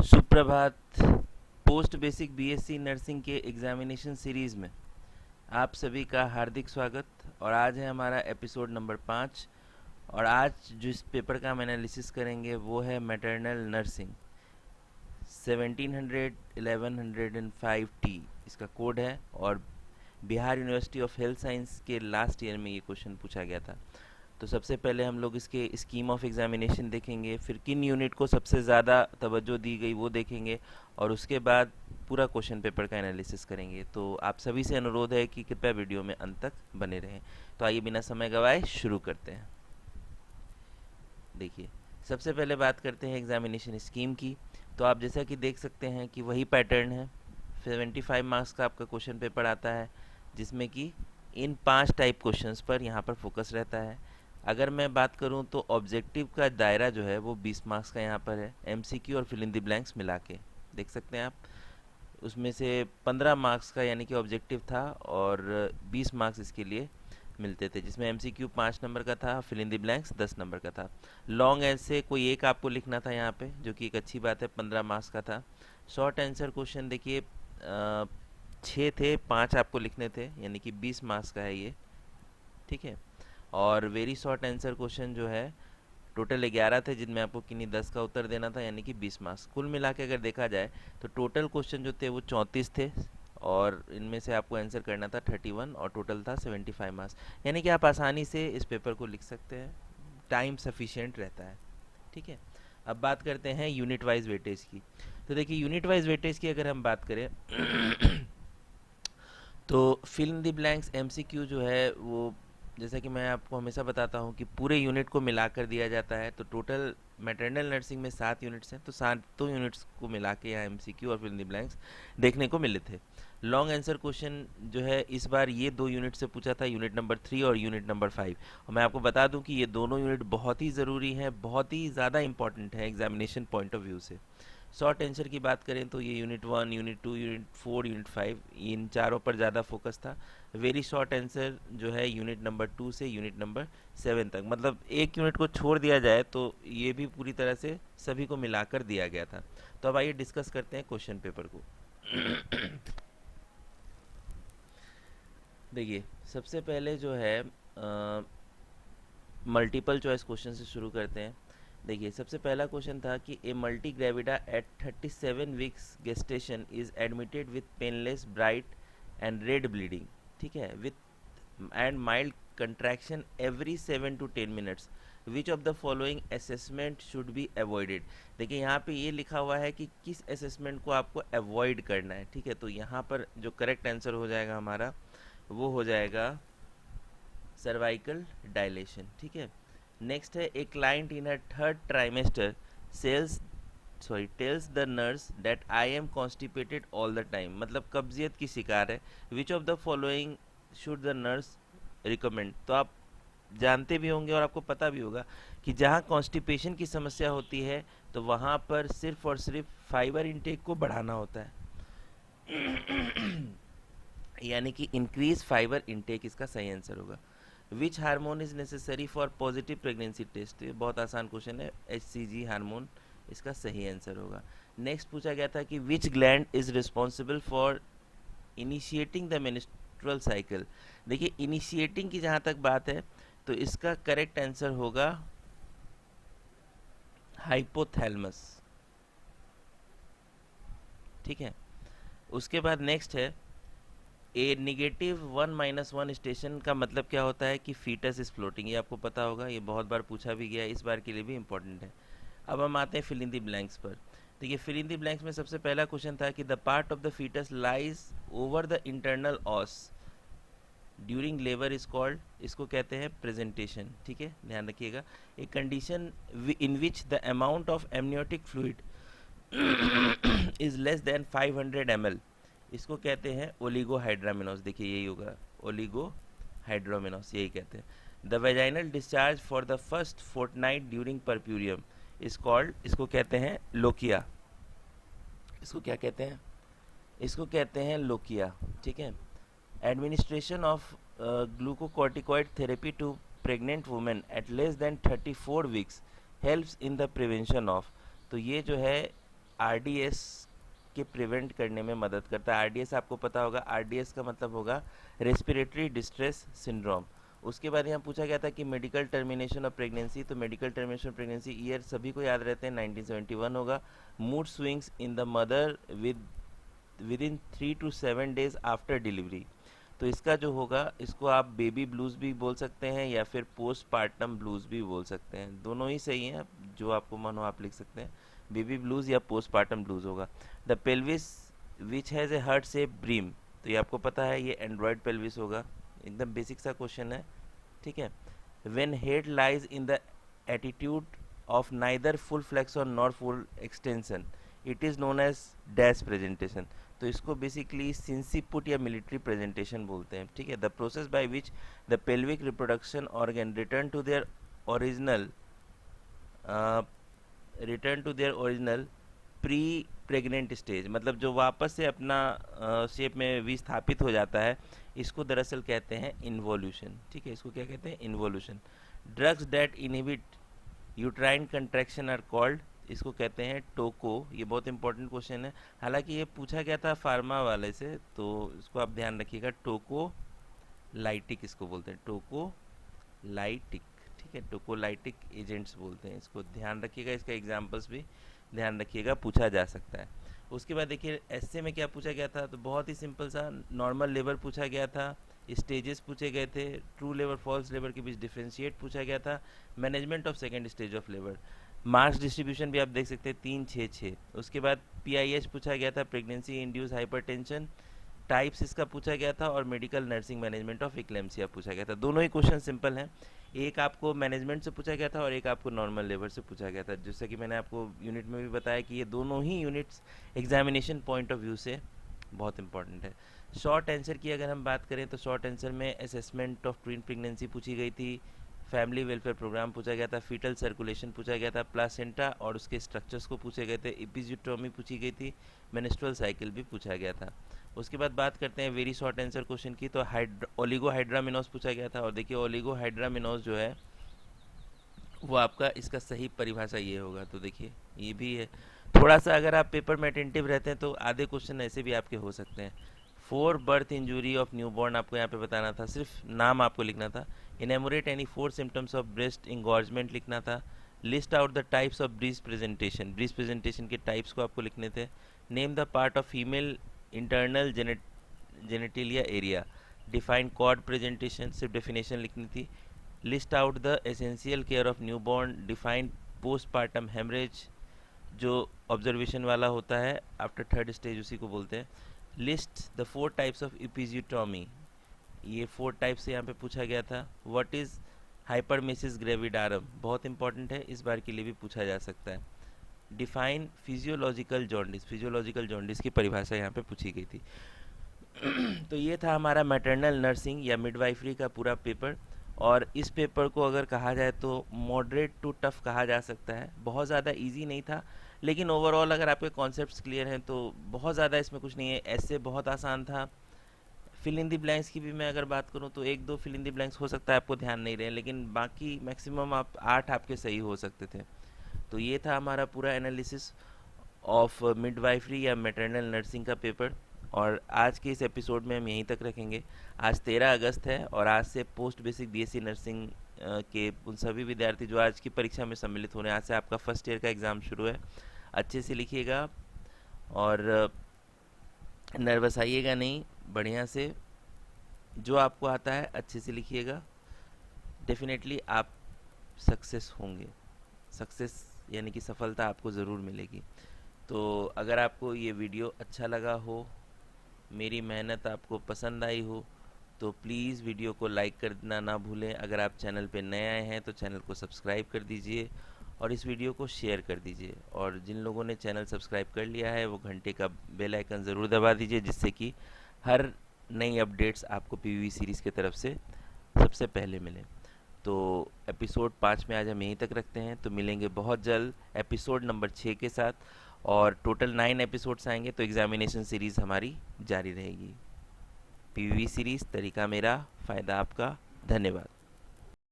सुप्रभात। Post basic BSc nursing के examination series में आप सभी का हार्दिक स्वागत। और आज है हमारा एपिसोड नंबर 5। और आज जिस पेपर का हम एनालिसिस करेंगे वो है मैटरनल नर्सिंग 1700 1105T इसका कोड है। और Bihar university of health science के लास्ट ईयर में ये क्वेश्चन पूछा गया था। तो सबसे पहले हम लोग इसके स्कीम ऑफ एग्जामिनेशन देखेंगे, फिर किन यूनिट को सबसे ज़्यादा तवज्जो दी गई वो देखेंगे, और उसके बाद पूरा क्वेश्चन पेपर का एनालिसिस करेंगे। तो आप सभी से अनुरोध है कि कृपया वीडियो में अंत तक बने रहें। तो आइए बिना समय गवाए शुरू करते हैं। देखिए, सबसे पहले बात करते हैं एग्जामिनेशन स्कीम की। तो आप जैसा कि देख सकते हैं कि वही पैटर्न है। 75 मार्क्स का आपका क्वेश्चन पेपर आता है, जिसमें कि इन 5 टाइप क्वेश्चंस पर यहाँ पर फोकस रहता है। अगर मैं बात करूं तो ऑब्जेक्टिव का दायरा जो है वो 20 मार्क्स का यहाँ पर है, एमसीक्यू और फिल इन द ब्लैंक्स मिला के देख सकते हैं आप। उसमें से 15 मार्क्स का यानी कि ऑब्जेक्टिव था और 20 मार्क्स इसके लिए मिलते थे, जिसमें एमसीक्यू 5 नंबर का था, fill in the blanks 10 number का था। लॉन्ग ऐसे कोई एक आपको लिखना था यहाँ पे, जो कि एक अच्छी बात है, 15 मार्क्स का था। शॉर्ट आंसर क्वेश्चन देखिए 6 थे, 5 आपको लिखने थे, यानी कि 20 मार्क्स का है ये, ठीक है। और वेरी शॉर्ट आंसर क्वेश्चन जो है टोटल 11 थे, जिनमें आपको किन्हीं 10 का उत्तर देना था, यानी कि 20 मार्क्स। कुल मिला के अगर देखा जाए तो टोटल क्वेश्चन जो थे वो 34 थे, और इनमें से आपको आंसर करना था 31, और टोटल था 75 मार्क्स। यानी कि आप आसानी से इस पेपर को लिख सकते हैं, टाइम सफिशिएंट रहता है, ठीक है। अब बात करते हैं यूनिट वाइज वेटेज की। तो देखिए, यूनिट वाइज वेटेज की अगर हम बात करें तो fill in the blanks MCQ जो है वो, जैसा कि मैं आपको हमेशा बताता हूँ कि पूरे यूनिट को मिलाकर दिया जाता है। तो टोटल मैटरनल नर्सिंग में 7 यूनिट्स हैं, तो 7 यूनिट्स को मिला के यहाँ एमसीक्यू और फिल इन द ब्लैंक्स देखने को मिले थे। लॉन्ग आंसर क्वेश्चन जो है इस बार ये 2 यूनिट से पूछा था, यूनिट नंबर 3 और यूनिट नंबर 5। और मैं आपको बता दूं कि ये दोनों यूनिट बहुत ही ज़रूरी हैं, बहुत ही ज़्यादा इंपॉर्टेंट है एग्जामिनेशन पॉइंट ऑफ व्यू से। शॉर्ट आंसर की बात करें तो ये यूनिट 1, यूनिट 2, यूनिट 4, यूनिट 5, इन चारों पर ज़्यादा फोकस था। वेरी शॉर्ट आंसर जो है यूनिट नंबर 2 से यूनिट नंबर 7 तक, मतलब एक यूनिट को छोड़ दिया जाए तो ये भी पूरी तरह से सभी को मिलाकर दिया गया था। तो अब आइए डिस्कस करते हैं क्वेश्चन पेपर को। देखिए, सबसे पहले जो है मल्टीपल चॉइस क्वेश्चन से शुरू करते हैं। देखिए, सबसे पहला क्वेश्चन था कि a multigravida at 37 weeks gestation is admitted with painless bright and red bleeding, ठीक है, with and mild contraction every 7 to 10 minutes. Which of the following assessment should be avoided. देखिए, यहाँ पे ये लिखा हुआ है कि किस असेसमेंट को आपको अवॉइड करना है, ठीक है। तो यहाँ पर जो करेक्ट आंसर हो जाएगा हमारा वो हो जाएगा सर्वाइकल डायलेशन, ठीक है। नेक्स्ट है, a client in her third trimester sells tells the nurse that I am constipated all the time, मतलब कब्जियत की शिकार है। Which of the following should the nurse recommend. तो आप जानते भी होंगे और आपको पता भी होगा कि जहाँ कॉन्स्टिपेशन की समस्या होती है तो वहाँ पर सिर्फ और सिर्फ फाइबर इनटेक को बढ़ाना होता है, यानी कि इंक्रीज फाइबर इनटेक इसका सही आंसर होगा। Which hormone is necessary for positive pregnancy test, ये बहुत आसान क्वेश्चन है, HCG हार्मोन इसका सही आंसर होगा। नेक्स्ट पूछा गया था कि विच gland is responsible for initiating the menstrual cycle. देखिए, इनिशिएटिंग की जहाँ तक बात है तो इसका करेक्ट आंसर होगा हाइपोथैलेमस, ठीक है। उसके बाद नेक्स्ट है, ए निगेटिव 1-1 स्टेशन का मतलब क्या होता है कि फीटस इज फ्लोटिंग, ये आपको पता होगा, ये बहुत बार पूछा भी गया है, इस बार के लिए भी इंपॉर्टेंट है। अब हम आते हैं फिल इन द ब्लैंक्स पर। देखिए, फिल इन द ब्लैंक्स में सबसे पहला क्वेश्चन था कि the part of the fetus lies over the internal os during labour is called, इसको कहते हैं प्रेजेंटेशन, ठीक है, ध्यान रखिएगा। एक condition in which the amount of amniotic fluid is less than 500 ml, इसको कहते हैं ओलिगोहाइड्रामिनोस। देखिए, यही होगा ओलिगोहाइड्रामिनोस, यही कहते हैं। The vaginal discharge for the first fortnight during puerperium is called, इसको कहते हैं लोकिया, इसको क्या कहते हैं, इसको कहते हैं लोकिया, ठीक है। Administration of glucocorticoid therapy to pregnant women at less than 34 weeks helps in the prevention of, तो ये जो है आरडीएस के प्रिवेंट करने में मदद करता है। आरडीएस आपको पता होगा, आरडीएस का मतलब होगा रेस्पिरेटरी डिस्ट्रेस सिंड्रोम। उसके बाद यहाँ पूछा गया था कि मेडिकल टर्मिनेशन ऑफ प्रेगनेंसी, तो medical termination of pregnancy year सभी को याद रहते हैं, 1971 होगा। Mood swings in the mother with in 3 to 7 days after delivery, तो इसका जो होगा, इसको आप बेबी ब्लूज़ भी बोल सकते हैं या फिर पोस्ट पार्टम ब्लूज़ भी बोल सकते हैं, दोनों ही सही हैं, जो आपको मन हो आप लिख सकते हैं, बेबी ब्लूज़ या पोस्ट पार्टम ब्लूज़ होगा। The pelvis which has a heart shape brim, तो ये आपको पता है, ये एंड्रॉयड पेल्विस होगा, एकदम बेसिक सा क्वेश्चन है, ठीक है। When head lies in the attitude of neither full flexion nor full extension, it is known as dash presentation, तो इसको बेसिकली सिंसिपुट या मिलिट्री प्रेजेंटेशन बोलते हैं, ठीक है। The process by which the pelvic reproduction organ return to their original pre pregnant stage, मतलब जो वापस से अपना शेप में विस्थापित हो जाता है, इसको दरअसल कहते हैं इन्वोल्यूशन, ठीक है, इसको क्या कहते हैं, involution. Drugs that inhibit uterine contraction are called, इसको कहते हैं टोको, ये बहुत इंपॉर्टेंट क्वेश्चन है, हालांकि ये पूछा गया था फार्मा वाले से, तो इसको आप ध्यान रखिएगा, टोको लाइटिक इसको बोलते हैं, टोको लाइटिक, ठीक है, टोकोलाइटिक एजेंट्स बोलते हैं, इसको ध्यान रखिएगा, इसका एग्जांपल्स भी ध्यान रखिएगा, पूछा जा सकता है। उसके बाद देखिए एसए में क्या पूछा गया था, तो बहुत ही सिंपल सा नॉर्मल लेबर पूछा गया था, स्टेजेस पूछे गए थे, ट्रू लेबर फॉल्स लेबर के बीच डिफ्रेंशिएट पूछा गया था, management of second stage of labour, marks distribution भी आप देख सकते हैं 3-6-6। उसके बाद पीआईएच पूछा गया था, प्रेगनेंसी इंड्यूस हाइपरटेंशन, टाइप्स इसका पूछा गया था, और medical nursing management of eclampsia पूछा गया था। दोनों ही क्वेश्चन सिंपल हैं, एक आपको मैनेजमेंट से पूछा गया था और एक आपको नॉर्मल लेबर से पूछा गया था, जैसा कि मैंने आपको यूनिट में भी बताया कि ये दोनों ही units examination point of view से बहुत इंपॉर्टेंट है। शॉर्ट आंसर की अगर हम बात करें तो शॉर्ट आंसर में असेसमेंट ऑफ ट्विन प्रेगनेंसी पूछी गई थी, फैमिली वेलफेयर प्रोग्राम पूछा गया था, फीटल सर्कुलेशन पूछा गया था, प्लासेंटा और उसके स्ट्रक्चर्स को पूछे गए थे, एपिजियोटोमी पूछी गई थी, मेंस्ट्रुअल साइकिल भी पूछा गया था। उसके बाद बात करते हैं वेरी शॉर्ट आंसर क्वेश्चन की, तो ओलिगोहाइड्रामिनोस पूछा गया था, और देखिए ओलिगोहाइड्रामिनोस जो है वो आपका इसका सही परिभाषा ये होगा, तो देखिए ये भी है, थोड़ा सा अगर आप पेपर में अटेंटिव रहते हैं तो आधे क्वेश्चन ऐसे भी आपके हो सकते हैं। 4 बर्थ इंजरी ऑफ न्यूबॉर्न आपको यहाँ पे बताना था, सिर्फ नाम आपको लिखना था। Enumerate any 4 symptoms of breast engorgement लिखना था। List out the types of breech presentation के टाइप्स को आपको लिखने थे। Name the part of female internal genitalia area. Define cord presentation, सिर्फ डेफिनेशन लिखनी थी। List out the essential care of newborn. Define postpartum haemorrhage, जो ऑब्जर्वेशन वाला होता है आफ्टर थर्ड स्टेज, उसी को बोलते हैं। लिस्ट द 4 टाइप्स ऑफ इपिजियोटॉमी, ये 4 टाइप से यहाँ पे पूछा गया था। व्हाट इज़ हाइपरमेसिस ग्रेविडारम, बहुत इंपॉर्टेंट है, इस बार के लिए भी पूछा जा सकता है। डिफाइन फिजियोलॉजिकल जॉन्डिस की परिभाषा यहाँ पे पूछी गई थी। तो ये था हमारा मैटरनल नर्सिंग या मिडवाइफरी का पूरा पेपर, और इस पेपर को अगर कहा जाए तो मॉडरेट टू टफ कहा जा सकता है। बहुत ज़्यादा इजी नहीं था, लेकिन ओवरऑल अगर आपके कॉन्सेप्ट्स क्लियर हैं तो बहुत ज़्यादा इसमें कुछ नहीं है। ऐसे बहुत आसान था। फिल इन द ब्लैंक्स की भी मैं अगर बात करूं तो 1-2 फिल इन द ब्लैंक्स हो सकता है आपको ध्यान नहीं रहे, लेकिन बाकी मैक्सिमम आप 8 आपके सही हो सकते थे। तो ये था हमारा पूरा एनालिसिस ऑफ मिडवाइफरी या मैटरनल नर्सिंग का पेपर, और आज के इस एपिसोड में हम यहीं तक रखेंगे। आज 13 अगस्त है, और आज से पोस्ट बेसिक बीएससी नर्सिंग के उन सभी विद्यार्थी जो आज की परीक्षा में सम्मिलित हो रहे हैं, आज से आपका फर्स्ट ईयर का एग्ज़ाम शुरू है। अच्छे से लिखिएगा और नर्वस आइएगा नहीं, बढ़िया से जो आपको आता है अच्छे से लिखिएगा, डेफिनेटली आप सक्सेस होंगे। सक्सेस यानी कि सफलता आपको ज़रूर मिलेगी। तो अगर आपको ये वीडियो अच्छा लगा हो, मेरी मेहनत आपको पसंद आई हो, तो प्लीज़ वीडियो को लाइक करना ना भूलें। अगर आप चैनल पे नए आए हैं तो चैनल को सब्सक्राइब कर दीजिए और इस वीडियो को शेयर कर दीजिए। और जिन लोगों ने चैनल सब्सक्राइब कर लिया है वो घंटे का बेल आइकन ज़रूर दबा दीजिए, जिससे कि हर नई अपडेट्स आपको पीवीवी सीरीज़ की तरफ से सबसे पहले मिले। तो एपिसोड 5 में आज हम यहीं तक रखते हैं, तो मिलेंगे बहुत जल्द एपिसोड नंबर 6 के साथ, और टोटल 9 एपिसोड्स आएंगे, तो एग्जामिनेशन सीरीज़ हमारी जारी रहेगी। पीवीवी सीरीज़, तरीका मेरा, फ़ायदा आपका। धन्यवाद।